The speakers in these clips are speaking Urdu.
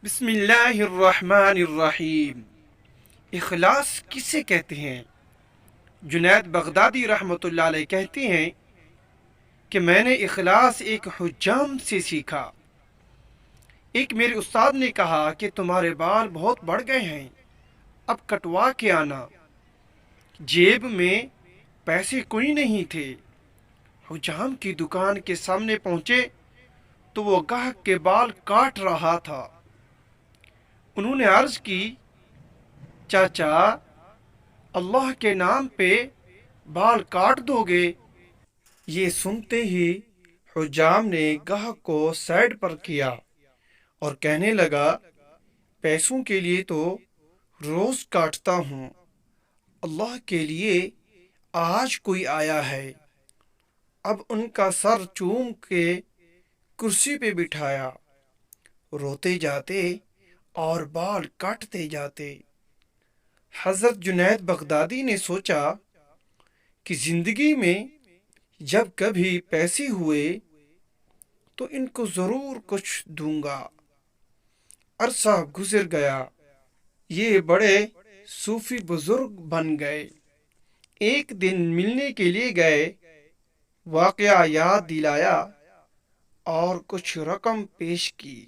بسم اللہ الرحمن الرحیم۔ اخلاص کسے کہتے ہیں؟ جنید بغدادی رحمۃ اللہ علیہ کہتے ہیں کہ میں نے اخلاص ایک حجام سے سیکھا۔ ایک میرے استاد نے کہا کہ تمہارے بال بہت بڑھ گئے ہیں، اب کٹوا کے آنا۔ جیب میں پیسے کوئی نہیں تھے۔ حجام کی دکان کے سامنے پہنچے تو وہ گاہک کے بال کاٹ رہا تھا۔ انہوں نے عرض کی، چاچا اللہ کے نام پہ بال کاٹ دو گے؟ یہ سنتے ہی حجام نے گاہک کو سائڈ پر کیا اور کہنے لگا، پیسوں کے لیے تو روز کاٹتا ہوں، اللہ کے لیے آج کوئی آیا ہے۔ اب ان کا سر چوم کے کرسی پہ بٹھایا، روتے جاتے اور بال کاٹتے جاتے۔ حضرت جنید بغدادی نے سوچا کہ زندگی میں جب کبھی پیسے ہوئے تو ان کو ضرور کچھ دوں گا۔ عرصہ گزر گیا، یہ بڑے صوفی بزرگ بن گئے۔ ایک دن ملنے کے لیے گئے، واقعہ یاد دلایا اور کچھ رقم پیش کی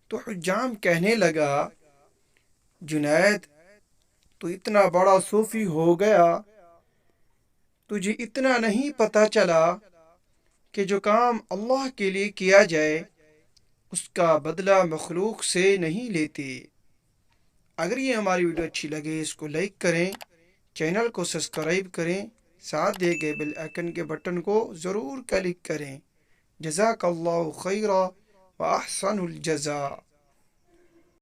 تو حجام کہنے لگا، جنید تو اتنا بڑا صوفی ہو گیا، تجھے اتنا نہیں پتہ چلا کہ جو کام اللہ کے لیے کیا جائے اس کا بدلہ مخلوق سے نہیں لیتے۔ اگر یہ ہماری ویڈیو اچھی لگے اس کو لائک کریں، چینل کو سبسکرائب کریں، ساتھ دے گئے بیل آئیکن کے بٹن کو ضرور کلک کریں۔ جزاک اللہ خیرا و احسن الجزاء۔